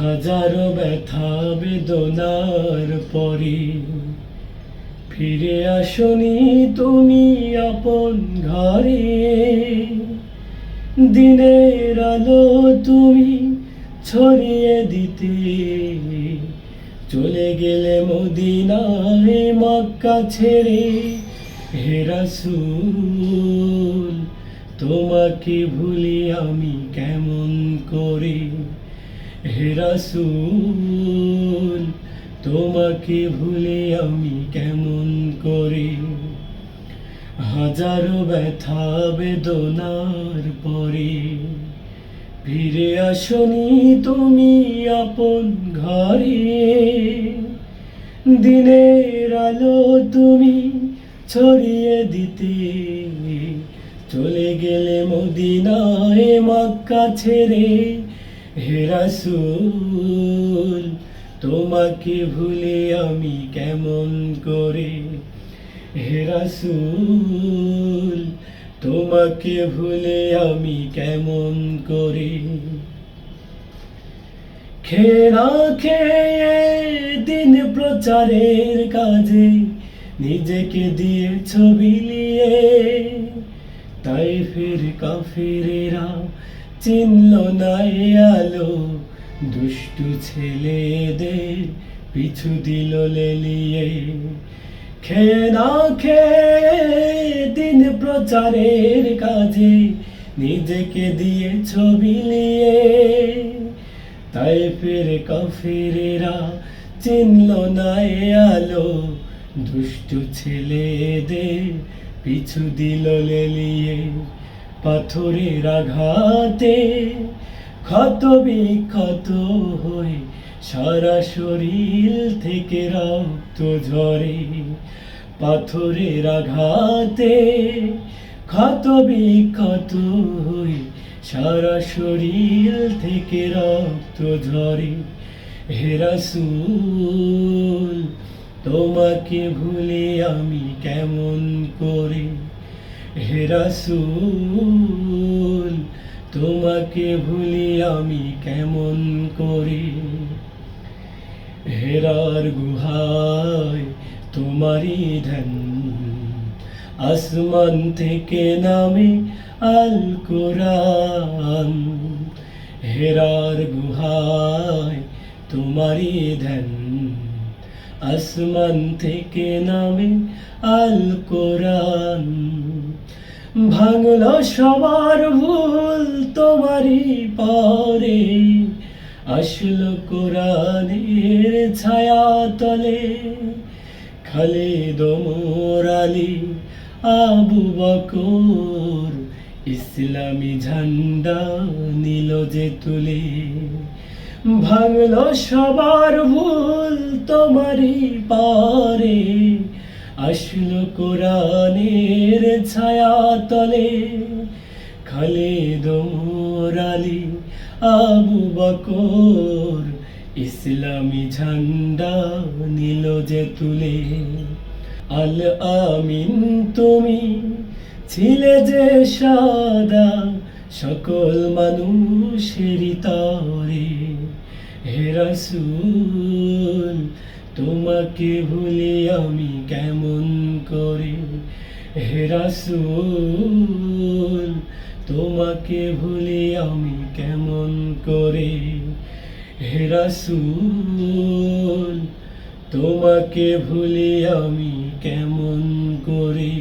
হাজারো ব্যথা বেদনার পরে ফিরে আসনি তুমি আপন ঘরে। দিনের আলো তুমি ছড়িয়ে দিতে চলে গেলে মদিনায় মক্কা ছেড়ে। হে রাসূল তোমাকে ভুলি আমি কেমন করে। হে রাসূল তোমাকে ভুলি আমি কেমন করে। হাজারো ব্যথা বেদনার পরে ফিরে আসনি তুমি আপন ঘরে। দিনের আলো তুমি ছড়িয়ে দিতে চলে গেলে মদিনায় মক্কা ছেড়ে। হে রাসূল তোমাকে ভুলে আমি কেমন করে। হে রাসূল তোমাকে ভুলে আমি কেমন করে। খেয়ে না খেয়ে দিন প্রচারের কাজে নিজেকে দিয়েছ বিলিয়ে। তায়েফের কাফিরেরা চিনল না এ আলো, দুষ্টু ছেলেদের পিছু দিল লেলিয়ে। খেয়ে না খেয়ে দিন প্রচারের কাজে নিজেকে দিয়েছ বিলিয়ে। তায়েফের কাফিরেরা চিনল না এ আলো, দুষ্টু ছেলেদের পিছু দিল লেলিয়ে। পাথরের আঘাতে ক্ষত বিক্ষত হয়ে সারা শরীর থেকে রক্ত ঝরে। পাথরের আঘাতে ক্ষত বিক্ষত হয়ে সারা শরীর থেকে রক্ত ঝরে। হে রাসূল তোমাকে ভুলে আমি কেমন করে। হে রাসূল তোমাকে ভুলি আমি কেমন করে। হেরার গুহায় তোমারই ধ্যান, আসমান থেকে নামে আল কোরআন। হেরার গুহায় তোমারই ধ্যান, আসমান থেকে নামে আল কোরআন। ভাঙল সবার ভুল তোমারই পরে, আসলো কোরআনের ছায়া তলে। খালিদ ওমর আলী আবু বকর ইসলামী ঝান্ডা নিল যে তুলে। ভাঙল সবার ভুল তোমারই পারে, আসলো কোরআনের ছায়া তলে। খালিদ ওমর আলী আবু বকর ইসলামী ঝান্ডা নিল যে তুলে। আল আমিন তুমি ছিলে যে সাদা সকল মানুষেরই তরে। হে রাসূল তোমাকে ভুলি আমি কেমন করে। হে রাসূল তোমাকে ভুলি আমি কেমন করে। হে রাসূল তোমাকে ভুলি আমি কেমন করে।